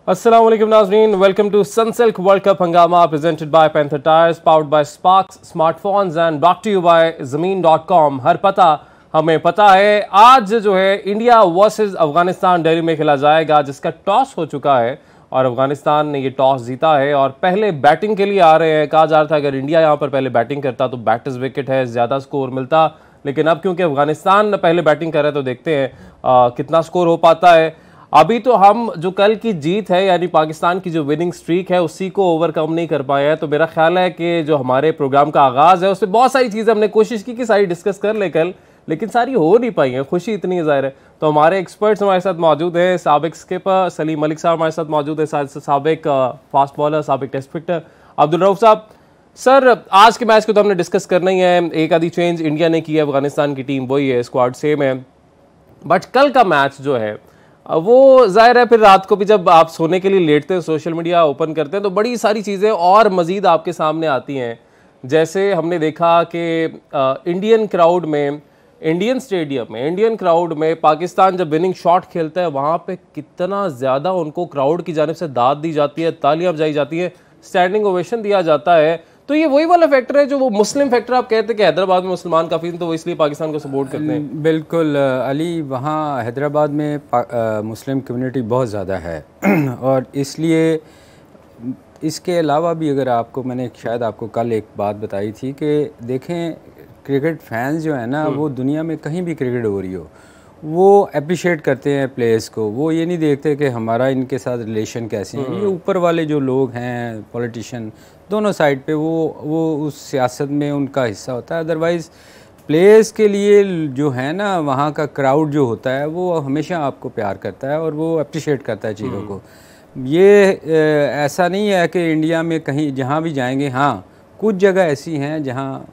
अस्सलाम वालेकुम नाज़रीन, welcome to Sunsilk world cup हंगामा presented by Panther tyres, powered by Sparx smartphones and brought to you by ज़मीन.com। हर पता हमें पता है। आज जो है इंडिया वर्सेस अफगानिस्तान दिल्ली में खेला जाएगा, जिसका टॉस हो चुका है और अफगानिस्तान ने ये टॉस जीता है और पहले बैटिंग के लिए आ रहे हैं। कहा जा रहा था अगर इंडिया यहाँ पर पहले बैटिंग करता तो बैटर्स विकेट है, ज़्यादा स्कोर मिलता, लेकिन अब क्योंकि अफगानिस्तान पहले बैटिंग कर रहे हैं तो देखते हैं कितना स्कोर हो पाता है। अभी तो हम जो कल की जीत है यानी पाकिस्तान की जो विनिंग स्ट्रीक है उसी को ओवरकम नहीं कर पाए हैं, तो मेरा ख्याल है कि जो हमारे प्रोग्राम का आगाज़ है उसमें बहुत सारी चीज़ें हमने कोशिश की कि सारी डिस्कस कर ले कल, लेकिन सारी हो नहीं पाई हैं। खुशी इतनी ज़ाहिर है। तो हमारे एक्सपर्ट्स हमारे साथ मौजूद हैं। साबिक स्किपर सलीम मलिक साहब हमारे साथ मौजूद है, साबिक फास्ट बॉलर, साबिक टेस्ट क्रिकेटर अब्दुल रऊफ साहब। सर, आज के मैच को तो हमने डिस्कस करना ही है। एक आधी चेंज इंडिया ने की है, अफगानिस्तान की टीम वही है, स्क्वाड सेम है, बट कल का मैच जो है वो जाहिर है फिर रात को भी जब आप सोने के लिए लेटते हैं, सोशल मीडिया ओपन करते हैं तो बड़ी सारी चीज़ें और मज़ीद आपके सामने आती हैं। जैसे हमने देखा कि इंडियन क्राउड में, इंडियन स्टेडियम में, इंडियन क्राउड में पाकिस्तान जब विनिंग शॉट खेलता है वहाँ पे कितना ज़्यादा उनको क्राउड की जानिब से दाद दी जाती है, तालियां बजाई जाती है, स्टैंडिंग ओवेशन दिया जाता है। तो ये वही वाला फैक्टर है जो वो मुस्लिम फैक्टर आप कहते हैं कि हैदराबाद में मुसलमान काफ़ी, तो वो इसलिए पाकिस्तान को सपोर्ट करते हैं। बिल्कुल अली, वहाँ हैदराबाद में मुस्लिम कम्युनिटी बहुत ज़्यादा है और इसलिए इसके अलावा भी अगर आपको, मैंने शायद आपको कल एक बात बताई थी कि देखें क्रिकेट फैंस जो है ना, वो दुनिया में कहीं भी क्रिकेट हो रही हो वो अप्रिशिएट करते हैं प्लेयर्स को। वो ये नहीं देखते कि हमारा इनके साथ रिलेशन कैसे हैं। ये ऊपर वाले जो लोग हैं, पॉलिटिशियन, दोनों साइड पे वो उस सियासत में उनका हिस्सा होता है। अदरवाइज़ प्लेयर्स के लिए जो है ना, वहाँ का क्राउड जो होता है वो हमेशा आपको प्यार करता है और वो अप्रिशिएट करता है चीज़ों को। ये ऐसा नहीं है कि इंडिया में कहीं जहाँ भी जाएंगे, हाँ कुछ जगह ऐसी हैं जहाँ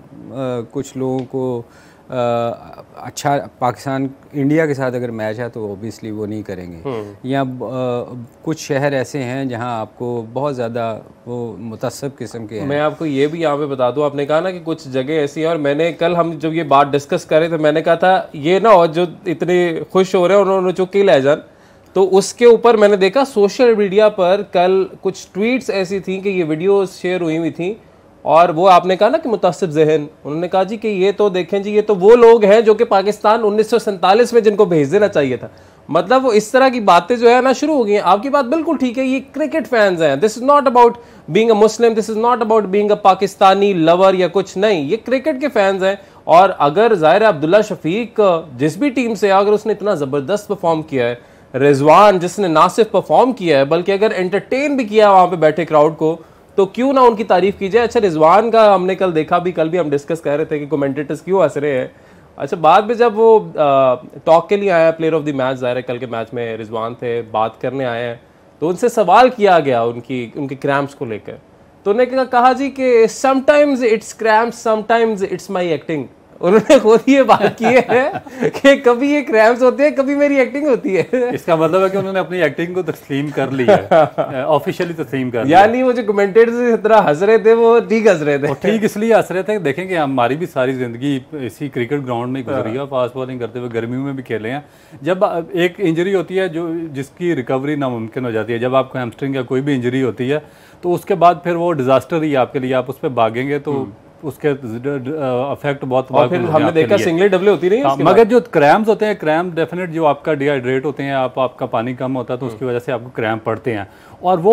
कुछ लोगों को अच्छा, पाकिस्तान इंडिया के साथ अगर मैच है तो ओबियसली वो नहीं करेंगे। या कुछ शहर ऐसे हैं जहां आपको बहुत ज़्यादा वो मुतअस्सिब किस्म के हैं। मैं आपको ये भी यहाँ पे बता दूं, आपने कहा ना कि कुछ जगह ऐसी हैं, और मैंने कल, हम जब ये बात डिस्कस कर रहे थे, मैंने कहा था ये ना, और जो इतने खुश हो रहे हैं उन्होंने चुप ही ले जान, तो उसके ऊपर मैंने देखा सोशल मीडिया पर कल कुछ ट्वीट्स ऐसी थी कि ये वीडियोज शेयर हुई थी, और वो आपने कहा ना कि मुतासिब जहन, उन्होंने कहा जी कि ये तो देखें जी, ये तो वो लोग हैं जो कि पाकिस्तान 1947 में जिनको भेज देना चाहिए था। मतलब वो इस तरह की बातें जो है ना शुरू हो गई हैं। आपकी बात बिल्कुल ठीक है, ये क्रिकेट फैंस हैं। This is not about being a Muslim, this is not about being a Pakistani lover या कुछ नहीं, ये क्रिकेट के फैंस हैं। और अगर ज़ाहिर है अब्दुल्ला शफीक जिस भी टीम से, अगर उसने इतना ज़बरदस्त परफॉर्म किया है, रिजवान जिसने ना सिर्फ परफॉर्म किया है बल्कि अगर एंटरटेन भी किया वहाँ पे बैठे क्राउड को, तो क्यों ना उनकी तारीफ की जाए। अच्छा, रिजवान का हमने कल देखा भी, कल भी हम डिस्कस कर रहे थे कि कमेंटेटर्स क्यों हंस रहे हैं। अच्छा, बाद में जब वो टॉक के लिए आया, प्लेयर ऑफ द मैच, ज़ाहिर है कल के मैच में रिजवान थे, बात करने आए हैं, तो उनसे सवाल किया गया उनके क्रैम्प्स को लेकर, तो उन्होंने कहा जी कि sometimes it's cramps, sometimes it's my acting. उन्होंने खुद ये बात की है कि कभी ये क्रैम्प्स होते हैं, कभी मेरी एक्टिंग होती है। इसका मतलब है कि उन्होंने अपनी एक्टिंग को तस्लीम कर ली है, ऑफिशियली तस्लीम कर लिया। यानी वो जो कमेंटेटर्स इस तरह हंस रहे थे वो ठीक हंस रहे थे, ठीक इसलिए हंस रहे थे। देखेंगे हमारी भी सारी जिंदगी इसी क्रिकेट ग्राउंड में गुजरी है, फास्ट बॉलिंग करते हुए, गर्मियों में भी खेले हैं। जब एक इंजरी होती है जो जिसकी रिकवरी नामुमकिन हो जाती है, जब आपको हैमस्ट्रिंग या कोई भी इंजरी होती है, तो उसके बाद फिर वो डिजास्टर ही आपके लिए। आप उस पर भागेंगे तो उसके अफेक्ट बहुत, और फिर हमने देखा सिंगल डबल होती नहीं है। मगर जो क्रैम्प्स होते हैं, क्रैम्प डेफिनेट, जो आपका डिहाइड्रेट होते हैं, आपका पानी कम होता है तो उसकी वजह से आपको क्रैम्प पड़ते हैं। और वो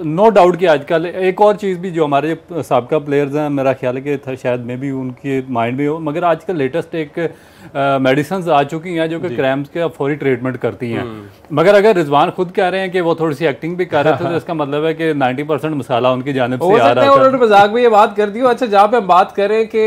नो डाउट कि आजकल एक और चीज़ भी, जो हमारे साबका प्लेयर्स हैं, मेरा ख्याल है कि शायद में भी उनके माइंड में हो, मगर आजकल लेटेस्ट एक मेडिसिन आ चुकी हैं जो कि क्रैम्प्स के फौरी ट्रीटमेंट करती हैं। मगर अगर रिजवान खुद कह रहे हैं कि वो थोड़ी सी एक्टिंग भी कर रहे थे, तो इसका मतलब है कि 90% मसाला उनकी जानिब से आ रहा है। उन्होंने मजाक में ये बात कर दी। अच्छा, जहाँ पे हम बात करें कि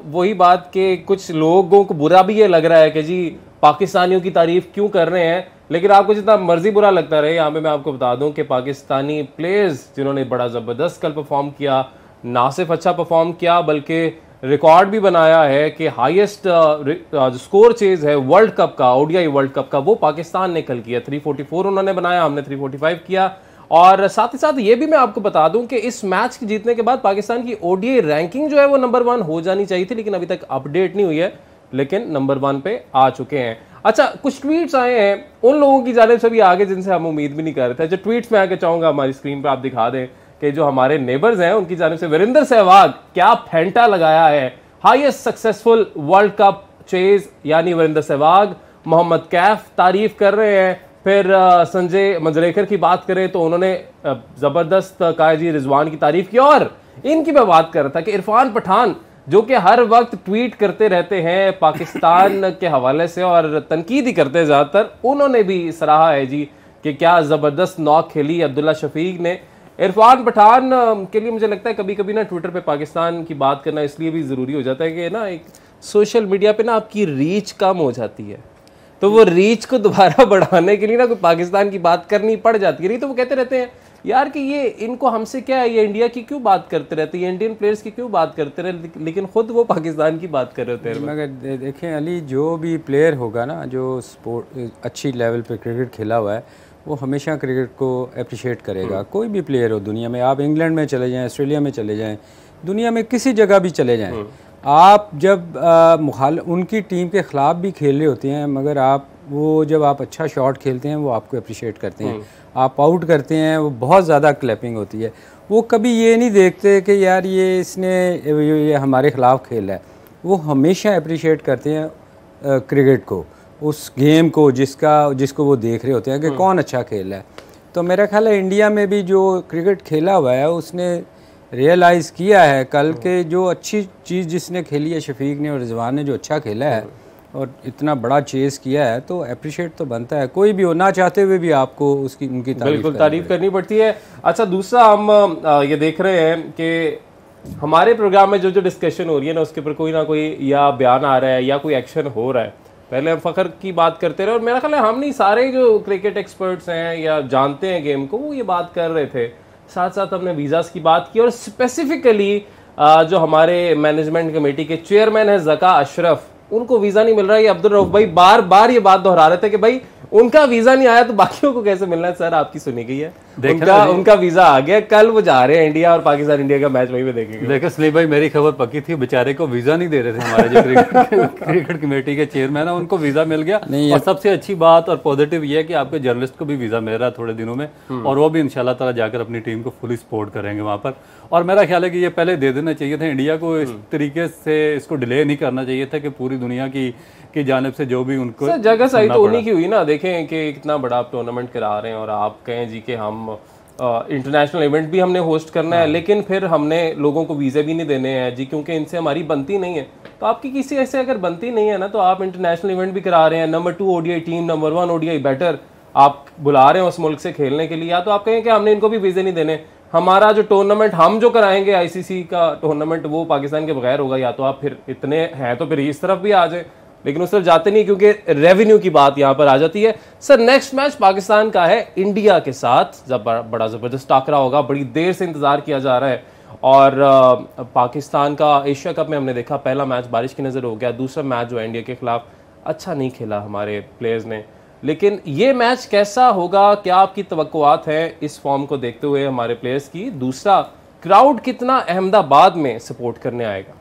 वही बात के कुछ लोगों को बुरा भी ये लग रहा है कि जी पाकिस्तानियों की तारीफ क्यों कर रहे हैं, लेकिन आपको जितना मर्जी बुरा लगता रहे, यहाँ पे मैं आपको बता दूं कि पाकिस्तानी प्लेयर्स जिन्होंने बड़ा ज़बरदस्त कल परफॉर्म किया, ना सिर्फ अच्छा परफॉर्म किया बल्कि रिकॉर्ड भी बनाया है कि हाईएस्ट स्कोर चेज है वर्ल्ड कप का, ओडीआई वर्ल्ड कप का, वो पाकिस्तान ने कल किया। 344 उन्होंने बनाया, हमने 345 किया। और साथ ही साथ ये भी मैं आपको बता दूं कि इस मैच के जीतने के बाद पाकिस्तान की ओडीआई रैंकिंग जो है वो नंबर 1 हो जानी चाहिए थी, लेकिन अभी तक अपडेट नहीं हुई है, लेकिन नंबर 1 पे आ चुके हैं। अच्छा, कुछ ट्वीट्स आए हैं उन लोगों की जानिब से भी आगे जिनसे हम उम्मीद भी नहीं कर रहे थे। जो ट्वीट्स में आके चाहूंगा हमारी स्क्रीन पर आप दिखा दें कि जो हमारे नेबर्स हैं उनकी जानिब से वीरेंद्र सहवाग क्या फेंटा लगाया है, highest successful world cup chase यानी वीरेंद्र सहवाग। मोहम्मद कैफ तारीफ कर रहे हैं। फिर संजय मंजरेकर की बात करें तो उन्होंने जबरदस्त कायजी रिजवान की तारीफ की। और इनकी मैं बात कर रहा था कि इरफान पठान जो कि हर वक्त ट्वीट करते रहते हैं पाकिस्तान के हवाले से और तनकीद ही करते हैं ज़्यादातर, उन्होंने भी सराहा है जी कि क्या ज़बरदस्त नॉक खेली अब्दुल्ला शफीक ने। इरफान पठान के लिए मुझे लगता है कभी कभी ना ट्विटर पे पाकिस्तान की बात करना इसलिए भी ज़रूरी हो जाता है कि ना एक सोशल मीडिया पे ना आपकी रीच कम हो जाती है, तो वो रीच को दोबारा बढ़ाने के लिए ना कोई पाकिस्तान की बात करनी पड़ जाती है। नहीं तो वो कहते रहते हैं यार कि ये इनको हमसे क्या है, ये इंडिया की क्यों बात करते रहते हैं, ये इंडियन प्लेयर्स की क्यों बात करते रहते, लेकिन खुद वो पाकिस्तान की बात कर रहे होते हैं। मगर देखें अली, जो भी प्लेयर होगा ना जो स्पोर्ट अच्छी लेवल पे क्रिकेट खेला हुआ है वो हमेशा क्रिकेट को अप्रिशिएट करेगा। कोई भी प्लेयर हो दुनिया में, आप इंग्लैंड में चले जाएं, ऑस्ट्रेलिया में चले जाएं, दुनिया में किसी जगह भी चले जाएं, आप जब उनकी टीम के ख़िलाफ़ भी खेल रहे होते हैं, मगर जब आप अच्छा शॉट खेलते हैं वो आपको अप्रिशिएट करते हैं, आप आउट करते हैं वो बहुत ज़्यादा क्लैपिंग होती है। वो कभी ये नहीं देखते कि यार ये हमारे ख़िलाफ़ खेल है, वो हमेशा अप्रिशिएट करते हैं क्रिकेट को, उस गेम को जिसको वो देख रहे होते हैं कि कौन अच्छा खेल है। तो मेरा ख्याल है इंडिया में भी जो क्रिकेट खेला हुआ है उसने रियलाइज़ किया है कल के जो अच्छी चीज़ जिसने खेली है शफीक ने और रिजवान ने जो अच्छा खेला है और इतना बड़ा चेस किया है, तो अप्रिशिएट तो बनता है, कोई भी हो ना चाहते हुए भी आपको उनकी बिल्कुल तारीफ करनी पड़ती है। अच्छा, दूसरा हम ये देख रहे हैं कि हमारे प्रोग्राम में जो डिस्कशन हो रही है ना उसके ऊपर कोई ना कोई या बयान आ रहा है या कोई एक्शन हो रहा है। पहले हम फ़खर की बात करते रहे और मेरा ख्याल है हम नहीं, सारे जो क्रिकेट एक्सपर्ट्स हैं या जानते हैं गेम को वो ये बात कर रहे थे। साथ साथ हमने वीज़ास की बात की और स्पेसिफिकली जो हमारे मैनेजमेंट कमेटी के चेयरमैन है ज़का अशरफ, उनको वीज़ा नहीं मिल रहा है। ये अब्दुल रऊफ भाई बार बार ये बात दोहरा रहे थे कि भाई उनका वीज़ा नहीं आया तो बाकियों को कैसे मिलना है। सर आपकी सुनी गई है, उनका वीज़ा आ गया, कल वो जा रहे हैं इंडिया और पाकिस्तान इंडिया का मैच वहीं पे देखेंगे। देखो सलीम भाई, मेरी खबर पक्की थी, बेचारे को वीज़ा नहीं दे रहे थे हमारे जो क्रिकेट कमेटी के चेयरमैन है, उनको वीज़ा मिल गया। और सबसे अच्छी बात और पॉजिटिव ये है कि आपके जर्नलिस्ट को भी वीज़ा मिल रहा है थोड़े दिनों में, और वो भी इंशाल्लाह ताला जाकर अपनी टीम को फुली सपोर्ट करेंगे वहाँ पर। और मेरा ख्याल है कि ये पहले दे देना चाहिए था इंडिया को, इस तरीके से इसको डिले नहीं करना चाहिए था कि पूरी दुनिया की जानिब से जो भी उनको जगह सही तो उन्हीं की हुई ना। देखें कि कितना बड़ा टूर्नामेंट करा रहे हैं और आप कहें जी कि हम इंटरनेशनल इवेंट भी हमने होस्ट करना है, लेकिन फिर हमने लोगों को वीज़े भी नहीं देने हैं जी क्योंकि इनसे हमारी बनती नहीं है। तो आपकी किसी ऐसे अगर बनती नहीं है ना तो आप इंटरनेशनल इवेंट भी करा रहे हैं, number 2 ODI team, number 1 ODI batter आप बुला रहे हैं उस मुल्क से खेलने के लिए, या तो आप कहें कि हमने इनको भी वीज़े नहीं देने, हमारा जो टूर्नामेंट हम जो कराएंगे आईसीसी का टूर्नामेंट वो पाकिस्तान के बगैर होगा, या तो आप फिर इतने हैं तो फिर इस तरफ भी आ जाए, लेकिन उस तरफ जाते नहीं क्योंकि रेवेन्यू की बात यहां पर आ जाती है। सर नेक्स्ट मैच पाकिस्तान का है इंडिया के साथ, बड़ा जबरदस्त टाकरा होगा, बड़ी देर से इंतजार किया जा रहा है। और पाकिस्तान का एशिया कप में हमने देखा पहला मैच बारिश की नजर हो गया, दूसरा मैच जो है इंडिया के खिलाफ अच्छा नहीं खेला हमारे प्लेयर्स ने, लेकिन ये मैच कैसा होगा, क्या आपकी तवक्कुआत है इस फॉर्म को देखते हुए हमारे प्लेयर्स की? दूसरा, क्राउड कितना अहमदाबाद में सपोर्ट करने आएगा?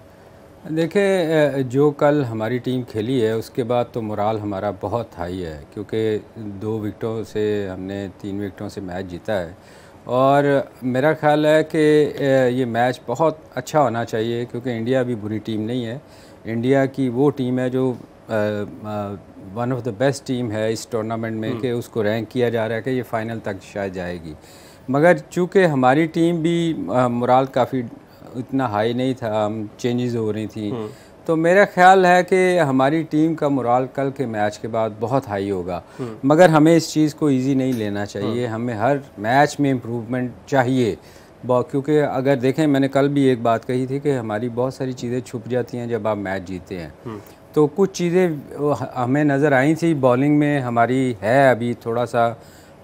देखिए, जो कल हमारी टीम खेली है उसके बाद तो मोराल हमारा बहुत हाई है, क्योंकि 2 विकेटों से हमने 3 विकेटों से मैच जीता है। और मेरा ख्याल है कि ये मैच बहुत अच्छा होना चाहिए, क्योंकि इंडिया भी बुरी टीम नहीं है। इंडिया की वो टीम है जो one of the best team है इस टूर्नामेंट में, कि उसको रैंक किया जा रहा है कि ये फ़ाइनल तक शायद जाएगी। मगर चूँकि हमारी टीम भी मोराल काफ़ी इतना हाई नहीं था, हम चेंजेस हो रही थी, तो मेरा ख्याल है कि हमारी टीम का मोराल कल के मैच के बाद बहुत हाई होगा। मगर हमें इस चीज़ को इजी नहीं लेना चाहिए, हमें हर मैच में इम्प्रूवमेंट चाहिए, क्योंकि अगर देखें, मैंने कल भी एक बात कही थी कि हमारी बहुत सारी चीज़ें छुप जाती हैं जब आप मैच जीतते हैं। तो कुछ चीज़ें हमें नज़र आई थी बॉलिंग में हमारी है, अभी थोड़ा सा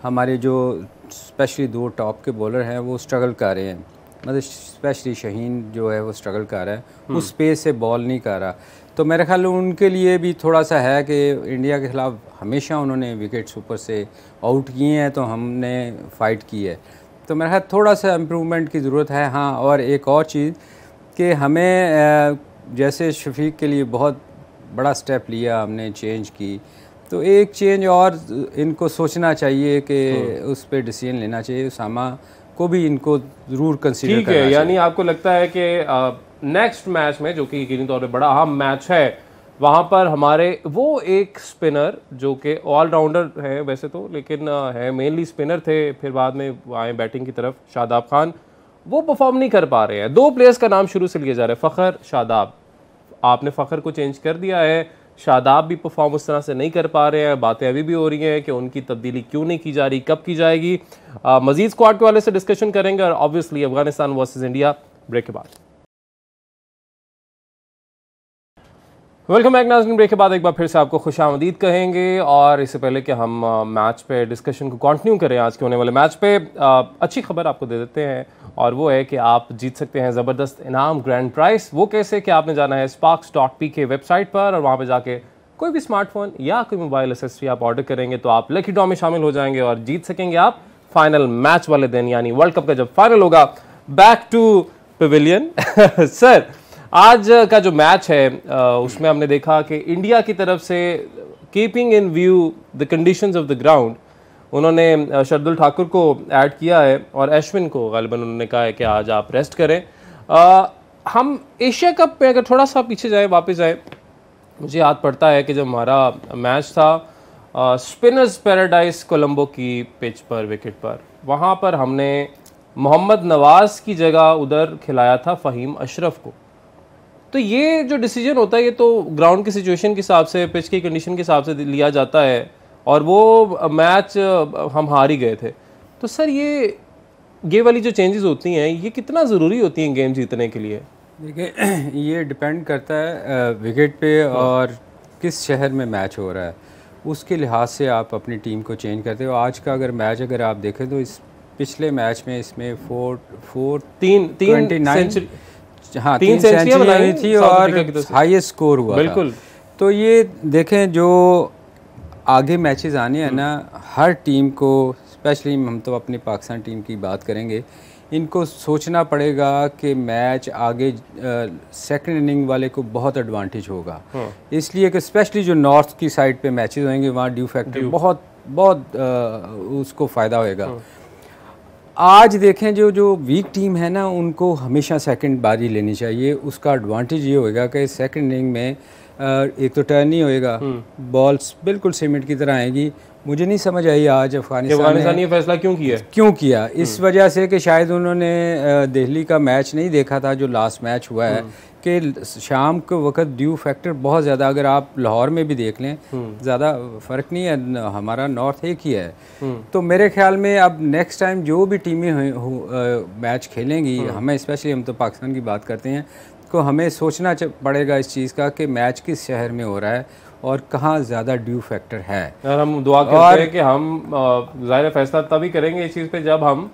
हमारे जो स्पेशली 2 टॉप के बॉलर हैं वो स्ट्रगल कर रहे हैं, मतलब स्पेशली शहीन जो है वो स्ट्रगल कर रहा है, उस स्पेस से बॉल नहीं कर रहा। तो मेरे ख्याल उनके लिए भी थोड़ा सा है कि इंडिया के ख़िलाफ़ हमेशा उन्होंने विकेट्स ऊपर से आउट किए हैं, तो हमने फ़ाइट की है, तो मेरे ख्याल थोड़ा सा इम्प्रूवमेंट की ज़रूरत है। हाँ, और एक और चीज़ कि हमें जैसे शफीक के लिए बहुत बड़ा स्टेप लिया हमने, चेंज की, तो एक चेंज और इनको सोचना चाहिए कि उस पर डिसीजन लेना चाहिए, उसामा को भी इनको ज़रूर कंसीडर करना चाहिए। यानी आपको लगता है कि नेक्स्ट मैच में, जो कि यकीनी तौर पे बड़ा अहम मैच है, वहाँ पर हमारे वो एक स्पिनर जो कि ऑलराउंडर है वैसे तो, लेकिन है मेनली स्पिनर थे, फिर बाद में आए बैटिंग की तरफ, शादाब खान, वो परफॉर्म नहीं कर पा रहे हैं। 2 प्लेयर्स का नाम शुरू से लिया जा रहा है, फ़खर, शादाब। आपने फ़खर को चेंज कर दिया है, शादाब भी परफॉर्म उस तरह से नहीं कर पा रहे हैं। बातें अभी भी हो रही हैं कि उनकी तब्दीली क्यों नहीं की जा रही, कब की जाएगी। मजीद स्क्वाड के वाले से डिस्कशन करेंगे और obviously Afghanistan versus India break के बाद। वेलकम बैक नाज़रीन, ब्रेक के बाद एक बार फिर से आपको खुशामदीद कहेंगे। और इससे पहले कि हम मैच पे डिस्कशन को कंटिन्यू करें, आज के होने वाले मैच पे अच्छी खबर आपको दे देते हैं, और वो है कि आप जीत सकते हैं ज़बरदस्त इनाम, ग्रैंड प्राइस। वो कैसे कि आपने जाना है sparks.pk वेबसाइट पर, और वहाँ पे जाके कोई भी स्मार्टफोन या कोई मोबाइल एसेसरी आप ऑर्डर करेंगे तो आप लकी ड्रॉ में शामिल हो जाएंगे और जीत सकेंगे आप फाइनल मैच वाले दिन, यानी वर्ल्ड कप का जब फाइनल होगा। बैक टू पवेलियन सर, आज का जो मैच है उसमें हमने देखा कि इंडिया की तरफ से keeping in view the conditions of the ground, उन्होंने शार्दुल ठाकुर को ऐड किया है और अश्विन को गालिबन उन्होंने कहा है कि आज आप रेस्ट करें। हम एशिया कप में अगर थोड़ा सा पीछे जाए, वापस जाए, मुझे याद पड़ता है कि जब हमारा मैच था स्पिनर्स पैराडाइज कोलंबो की पिच पर, विकेट पर, वहाँ पर हमने मोहम्मद नवाज की जगह उधर खिलाया था फ़हीम अशरफ को। तो ये जो डिसीजन होता है ये तो ग्राउंड की सिचुएशन के हिसाब से, पिच की कंडीशन के हिसाब से लिया जाता है, और वो मैच हम हार ही गए थे। तो सर ये वाली जो चेंजेस होती हैं ये कितना ज़रूरी होती हैं गेम जीतने के लिए? देखिए ये डिपेंड करता है विकेट पे और किस शहर में मैच हो रहा है, उसके लिहाज से आप अपनी टीम को चेंज करते हो। आज का अगर मैच अगर आप देखें तो इस पिछले मैच में इसमें 3 सेंचुरी बनाई थी और हाईएस्ट स्कोर हुआ बिल्कुल था। तो ये देखें जो आगे मैचेस आने हैं ना, हर टीम को, स्पेशली हम तो अपनी पाकिस्तान टीम की बात करेंगे, इनको सोचना पड़ेगा कि मैच आगे सेकंड इनिंग वाले को बहुत एडवांटेज होगा। इसलिए कि स्पेशली जो नॉर्थ की साइड पे मैचेस होंगे वहाँ ड्यू फैक्टर बहुत उसको फ़ायदा होएगा। आज देखें जो वीक टीम है ना, उनको हमेशा सेकंड बारी लेनी चाहिए। उसका एडवांटेज ये होएगा कि सेकंड इनिंग में एक तो टर्न नहीं होएगा, बॉल्स बिल्कुल सीमेंट की तरह आएगी। मुझे नहीं समझ आई आज अफगानिस्तान ने ये फैसला क्यों किया। इस वजह से कि शायद उन्होंने दिल्ली का मैच नहीं देखा था जो लास्ट मैच हुआ है, कि शाम के वक्त ड्यू फैक्टर बहुत ज़्यादा, अगर आप लाहौर में भी देख लें ज़्यादा फ़र्क नहीं है, हमारा नॉर्थ एक ही है। तो मेरे ख्याल में अब नेक्स्ट टाइम जो भी टीमें मैच खेलेंगी, हमें स्पेशली, हम तो पाकिस्तान की बात करते हैं, तो हमें सोचना पड़ेगा इस चीज़ का कि मैच किस शहर में हो रहा है और कहाँ ज़्यादा ड्यू फैक्टर है। और हम दुआ करते हैं कि हम ज़ाहिर फैसला तभी करेंगे इस चीज़ पे जब हम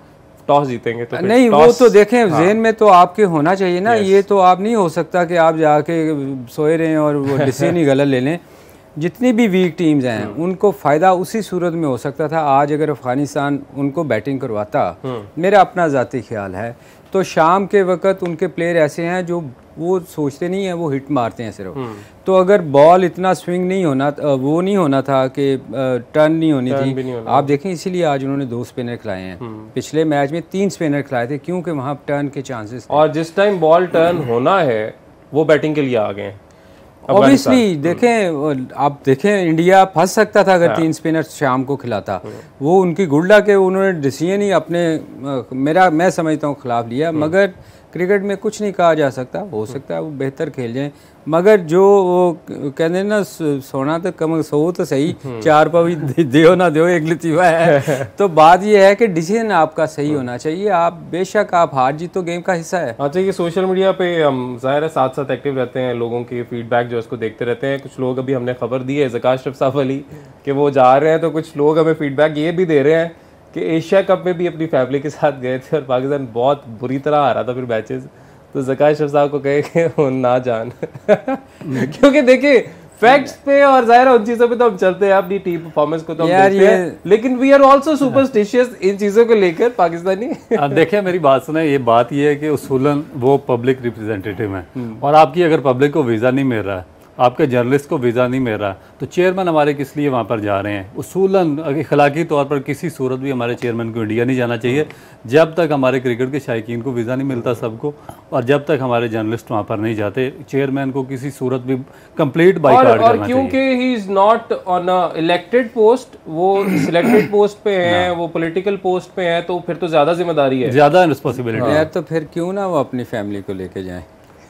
टॉस जीतेंगे। तो नहीं, वो तो देखें ज़हन में तो आपके होना चाहिए ना। ये तो आप नहीं हो सकता कि आप जाके सोए रहें और वो डिसीजन ही गलत ले लें। जितनी भी वीक टीम्स हैं उनको फ़ायदा उसी सूरत में हो सकता था। आज अगर अफगानिस्तान उनको बैटिंग करवाता, मेरा अपना ज़ाती ख्याल है, तो शाम के वक्त उनके प्लेयर ऐसे हैं जो वो सोचते नहीं हैं, वो हिट मारते हैं सिर्फ। तो अगर बॉल इतना स्विंग नहीं होना, वो नहीं होना था कि टर्न नहीं होनी थी। आप देखें इसीलिए आज उन्होंने 2 स्पिनर खिलाए हैं। पिछले मैच में 3 स्पिनर खिलाए थे, क्योंकि वहाँ टर्न के चांसेस थे। और जिस टाइम बॉल टर्न होना है वो बैटिंग के लिए आ गए। ऑब्वियसली देखें, आप देखें इंडिया फंस सकता था अगर 3 स्पिनर शाम को खिलाता। वो उनकी गुड लक है, उन्होंने डिसीजन ही अपने मैं समझता हूँ खिलाफ लिया। मगर क्रिकेट में कुछ नहीं कहा जा सकता, हो सकता है वो बेहतर खेल जाएं, मगर जो वो कहते हैं ना, सोना तो कम सो तो सही, 4 पावी दियो ना दियो एक लतीफ़ा है। तो बात ये है कि डिसीजन आपका सही होना चाहिए। आप बेशक आप हार जीत तो गेम का हिस्सा है। अच्छा, ये सोशल मीडिया पे हम ज़ाहिर है साथ साथ एक्टिव रहते हैं, लोगों के फीडबैक जो उसको देखते रहते हैं। कुछ लोग, अभी हमने खबर दी है ज़का अशरफ साहब वाली, कि वो जा रहे हैं, तो कुछ लोग हमें फीडबैक ये भी दे रहे हैं कि एशिया कप में भी अपनी फैमिली के साथ गए थे और पाकिस्तान बहुत बुरी तरह हारा था फिर मैचेस, तो ज़का अशरफ साहब को कहे कि वो ना जान क्योंकि देखिए फैक्ट्स पे और ज़ाहिर उन चीज़ों पे तो हम चलते हैं, अपनी टीम परफॉर्मेंस को तो हम देखते हैं, लेकिन वी आर आल्सो सुपरस्टिशियस इन चीज़ों को लेकर पाकिस्तानी। देखिए मेरी बात सुने, ये बात ये है कि उसूलन वो पब्लिक रिप्रेजेंटेटिव हैं, और आपकी अगर पब्लिक को वीज़ा नहीं मिल रहा है आपके जर्नलिस्ट को वीज़ा नहीं मिल रहा, तो चेयरमैन हमारे किस लिए वहाँ पर जा रहे हैं? उसूलन अखलाकी तौर पर किसी सूरत भी हमारे चेयरमैन को इंडिया नहीं जाना चाहिए जब तक हमारे क्रिकेट के शायकीन को वीज़ा नहीं मिलता सबको, और जब तक हमारे जर्नलिस्ट वहाँ पर नहीं जाते। चेयरमैन को किसी सूरत भी कंप्लीट बाइकआउट करना चाहिए। क्योंकि he is not on a elected post, वो सिलेक्टेड पोस्ट पे हैं, वो पॉलिटिकल पोस्ट पे हैं, तो फिर तो ज़्यादा जिम्मेदारी है, ज़्यादा रिस्पॉन्सिबिलिटी है। तो फिर क्यों ना वो अपनी फैमिली को लेके जाएं?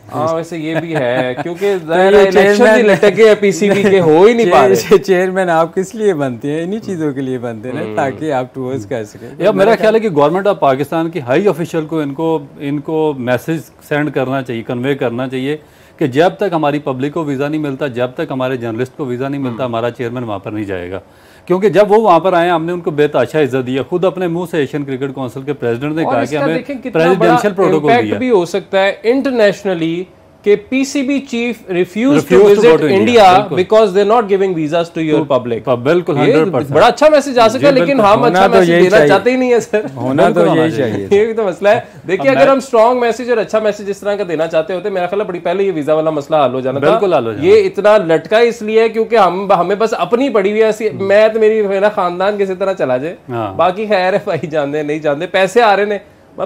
हाँ वैसे ये भी है, क्योंकि इलेक्शन ही लटके हैं पीसीबी के, हो ही नहीं पा रहे। चेयरमैन आप किस लिए बनते हैं? इन्हीं चीज़ों के लिए बनते हैं ना, ताकि आप टूवर्स कर सकें। या मेरा ख्याल है कि गवर्नमेंट ऑफ पाकिस्तान की हाई ऑफिशियल को इनको मैसेज सेंड करना चाहिए, कन्वे करना चाहिए कि जब तक हमारी पब्लिक को वीज़ा नहीं मिलता, जब तक हमारे जर्नलिस्ट को वीज़ा नहीं मिलता, हमारा चेयरमैन वहाँ पर नहीं जाएगा। क्योंकि जब वो वहाँ पर आए हमने उनको बेताशा इज्जत दिया, खुद अपने मुंह से एशियन क्रिकेट काउंसिल के प्रेसिडेंट ने कहा कि हमें प्रेसिडेंशियल प्रोटोकॉल दिया। भी हो सकता है इंटरनेशनली कि PCB chief refuse to visit India because they not giving visas to your public. बिल्कुल 100% बड़ा अच्छा मैसेज आ सकता है, लेकिन हम अच्छा मैसेज देना चाहते ही नहीं है सर। होना तो यही चाहिए, ये भी तो मसला है। देखिए अगर हम स्ट्रॉन्ग मैसेज और अच्छा मैसेज इस तरह का देना चाहते होते, मेरा ख्याल है बड़ी पहले ये वीजा वाला मसला हल हो जाना था। बिल्कुल हल हो जाना। ये इतना लटका इसलिए क्योंकि हमें बस अपनी पड़ी हुई है, मैं तो मेरा खानदान किसी तरह चला जाए, बाकी खैर है भाई, जानते नहीं जानते, पैसे आ रहे हैं,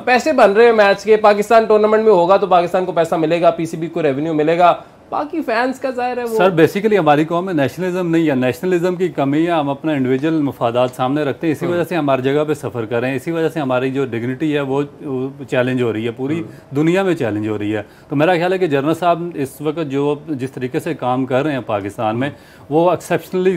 पैसे बन रहे हैं मैच के, पाकिस्तान टूर्नामेंट में होगा तो पाकिस्तान को पैसा मिलेगा, पीसीबी को रेवेन्यू मिलेगा, बाकी फैंस का जाहिर है वो। सर बेसिकली हमारी कौम में नेशनलिज्म नहीं है, नेशनलिज्म की कमी है, हम अपना इंडिविजुअल मफादात सामने रखते हैं, इसी वजह से हमारी जगह पे सफ़र कर रहे हैं, इसी वजह से हमारी जो डिग्निटी है वो चैलेंज हो रही है, पूरी दुनिया में चैलेंज हो रही है। तो मेरा ख्याल है कि जनरल साहब इस वक्त जो जिस तरीके से काम कर रहे हैं पाकिस्तान में, वो एक्सेप्शनली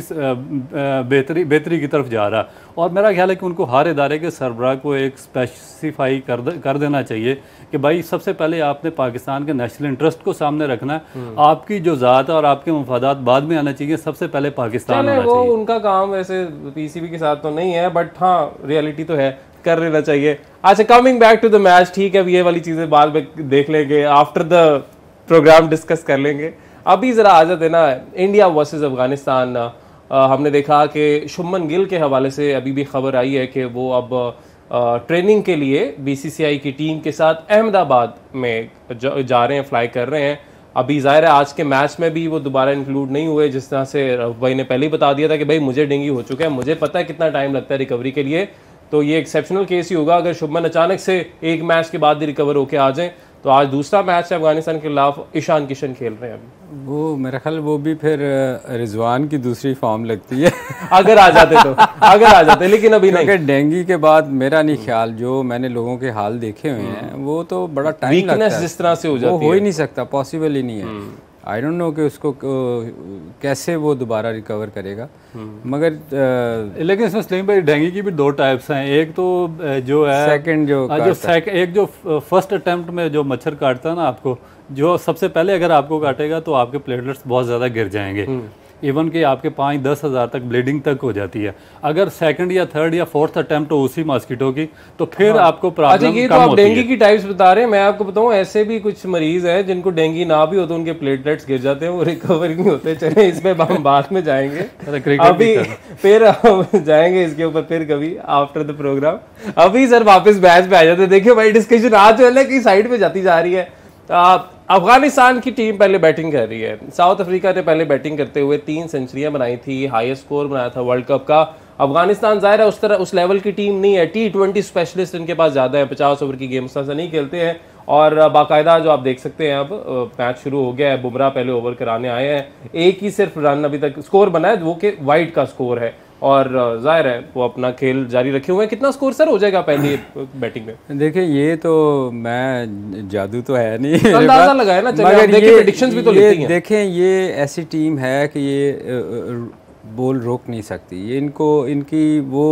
बेहतरी की तरफ जा रहा है, और मेरा ख्याल है कि उनको हर इदारे के सरबराह को एक स्पेसिफाई कर देना चाहिए कि भाई सबसे पहले आपने पाकिस्तान के नेशनल इंटरेस्ट को सामने रखना है, आपकी जो ज़ात है और आपके मफादात बाद में आना चाहिए, सबसे पहले पाकिस्तान होना वो चाहिए। उनका काम वैसे पीसीबी के साथ तो नहीं है, बट हाँ रियलिटी तो है, कर लेना चाहिए। अच्छा coming back to the match, ठीक है, ये वाली चीज़ें बाद में देख लेंगे, आफ्टर द प्रोग्राम डिस्कस कर लेंगे। अभी ज़रा आ जाते ना इंडिया वर्सेस अफगानिस्तान। हमने देखा कि शुभमन गिल के हवाले से अभी भी खबर आई है कि वो अब ट्रेनिंग के लिए बीसीसीआई की टीम के साथ अहमदाबाद में जा रहे हैं, फ्लाई कर रहे हैं। अभी ज़ाहिर है आज के मैच में भी वो दोबारा इंक्लूड नहीं हुए, जिस तरह से रऊफ भाई ने पहले ही बता दिया था कि भाई मुझे डेंगू हो चुका है, मुझे पता है कितना टाइम लगता है रिकवरी के लिए, तो ये एक्सेप्शनल केस ही होगा अगर शुभमन अचानक से एक मैच के बाद ही रिकवर होकर आ जाएं। तो आज दूसरा मैच है अफगानिस्तान के खिलाफ, ईशान किशन खेल रहे हैं अभी। वो मेरा ख्याल वो भी फिर रिजवान की दूसरी फॉर्म लगती है अगर आ जाते तो, अगर आ जाते, लेकिन अभी नहीं। डेंगू के बाद मेरा नहीं ख्याल, जो मैंने लोगों के हाल देखे हुए हैं, वो तो बड़ा टाइम लगता है, जिस तरह से हो जाती है, वो हो ही नहीं सकता, पॉसिबल ही नहीं है। आई डोंट नो कि उसको कैसे वो दोबारा रिकवर करेगा, मगर लेकिन इसमें सलीम भाई डेंगू की भी दो टाइप्स हैं। एक तो जो है सेकंड एक जो फर्स्ट अटेम्प्ट में जो मच्छर काटता है ना आपको, जो सबसे पहले अगर आपको काटेगा तो आपके प्लेटलेट्स बहुत ज़्यादा गिर जाएंगे, इवन कि आपके 5-10 हज़ार तक ब्लीडिंग तक हो जाती है। अगर सेकंड या थर्ड या फोर्थ अटेम्प्ट हो उसी मॉस्किटो की, तो फिर आपको प्रॉब्लम ये तो आप डेंगू की टाइप्स बता रहे हैं, मैं आपको बताऊं ऐसे भी कुछ मरीज हैं जिनको डेंगू ना भी हो तो उनके प्लेटलेट्स गिर जाते हैं, वो रिकवर नहीं होते। चले इस पे हम बाद में जाएंगे, अभी फिर जाएंगे इसके ऊपर फिर कभी आफ्टर द प्रोग्राम। अभी सर वापस मैच पे आ जाते। देखिए भाई डिस्कशन आज जो है कि साइड पे जाती जा रही है। अफगानिस्तान की टीम पहले बैटिंग कर रही है। साउथ अफ्रीका ने पहले बैटिंग करते हुए 3 सेंचुरियां बनाई थी, हाईएस्ट स्कोर बनाया था वर्ल्ड कप का। अफगानिस्तान जाहिर है उस लेवल की टीम नहीं है, T20 स्पेशलिस्ट इनके पास ज़्यादा है, 50 ओवर की गेम्स से नहीं खेलते हैं, और बाकायदा जो आप देख सकते हैं अब मैच शुरू हो गया है, बुमराह पहले ओवर कराने आए हैं, एक ही सिर्फ रन अभी तक स्कोर बना है, वो कि वाइड का स्कोर है, और जाहिर है वो अपना खेल जारी रखे हुए हैं। कितना स्कोर सर हो जाएगा पहली बैटिंग में? देखिए ये तो मैं जादू तो है नहीं, अंदाजा लगाया ना, मगर देखिए प्रेडिक्शंस भी तो लेती हैं। देखें ये ऐसी टीम है कि ये बॉल रोक नहीं सकती, ये इनकी वो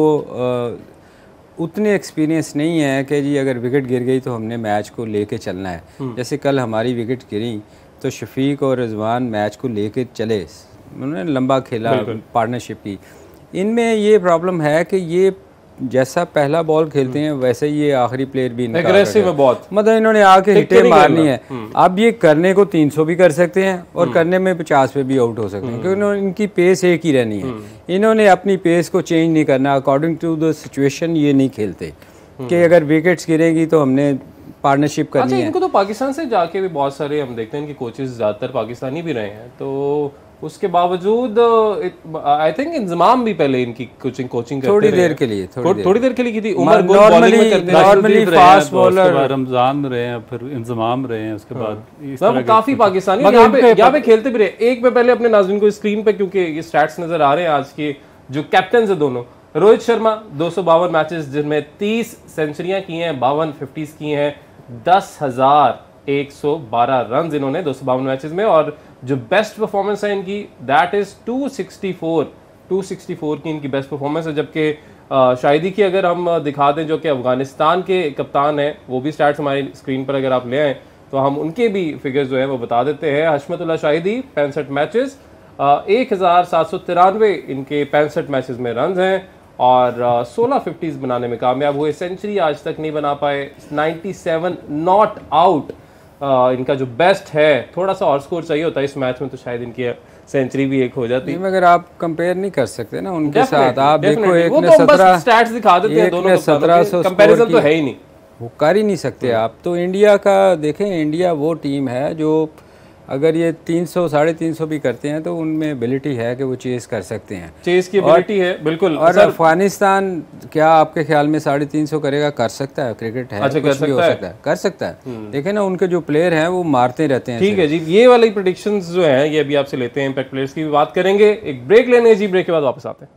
उतने एक्सपीरियंस नहीं है कि जी अगर विकेट गिर गई तो हमने मैच को लेके चलना है। जैसे कल हमारी विकेट गिरी तो शफीक और रिजवान मैच को लेके चले, उन्होंने लंबा खेला, पार्टनरशिप की। इनमें ये प्रॉब्लम है कि ये जैसा पहला बॉल खेलते हैं वैसे ये आखिरी प्लेयर भी एग्रेसिव है बहुत, मतलब इन्होंने आके हिटे मारनी है। अब ये करने को 300 भी कर सकते हैं और करने में 50 पे भी आउट हो सकते हैं, क्योंकि इनकी पेस एक ही रहनी है। इन्होंने अपनी पेस को चेंज नहीं करना, अकॉर्डिंग टू द सिचुएशन ये नहीं खेलते कि अगर विकेट्स गिरेगी तो हमने पार्टनरशिप करनी अच्छा, है। इनको तो पाकिस्तान से जाके भी बहुत सारे हम देखते हैं इनके कोचेस ज़्यादातर पाकिस्तानी भी रहे हैं, तो उसके बावजूद आई थिंक इंजमाम भी पहले इनकी कोचिंग करते थोड़ी रहे देर हैं। के लिए थोड़ी देर के लिए की थी। उमर गुल बॉलिंग में करते हैं, नॉर्मली फास्ट बॉलर, रमजान रहे हैं, फिर इंजमाम रहे हैं, उसके बाद इस सब तरह के काफी पाकिस्तानी यहाँ पे खेलते भी रहे। एक मैं पहले अपने नाज़रीन को स्क्रीन पे, क्योंकि ये स्टैट्स नजर आ रहे हैं आज के जो कैप्टन है दोनों, रोहित शर्मा 252 मैचेस जिनमें 30 सेंचुरियां की हैं, 52 50s की हैं, 10,112 रन इन्होंने 252 मैचेस में। और जो बेस्ट परफॉर्मेंस है इनकी दैट इज 264 की इनकी बेस्ट परफॉर्मेंस है। जबकि शाहिदी की अगर हम दिखा दें, जो कि अफगानिस्तान के कप्तान हैं, वो भी स्टैट्स हमारी स्क्रीन पर अगर आप ले आए तो हम उनके भी फिगर्स जो है वो बता देते हैं। हशमतुल्लाह शाहिदी 65 मैचेस, 1793 इनके 65 मैचेस में रन हैं और 16 50s बनाने में कामयाब हुए। सेंचुरी आज तक नहीं बना पाए, 97 नॉट आउट इनका जो बेस्ट है। थोड़ा सा और स्कोर चाहिए होता है इस मैच में तो शायद इनकी सेंचुरी भी एक हो जाती। मगर आप कंपेयर नहीं कर सकते ना उनके साथ। आप देखो एक ने 17 स्टैट्स दिखा देते हैं, दोनों 1700 कंपैरिजन तो है ही नहीं, वो कर ही नहीं सकते आप। तो इंडिया का देखें, इंडिया वो टीम है जो अगर ये 300 350 भी करते हैं तो उनमें एबिलिटी है कि वो चेस कर सकते हैं, चेस की एबिलिटी है बिल्कुल। और अफगानिस्तान क्या आपके ख्याल में 350 करेगा? कर सकता है, क्रिकेट है, अच्छा, कुछ भी हो सकता है, कर सकता है। देखे ना उनके जो प्लेयर हैं वो मारते रहते हैं। ठीक है जी, ये वाली प्रेडिक्शंस जो हैं ये अभी आपसे लेते हैं, इम्पैक्ट प्लेयर्स की भी बात करेंगे। एक ब्रेक लेने जी, ब्रेक के बाद वापस आते हैं।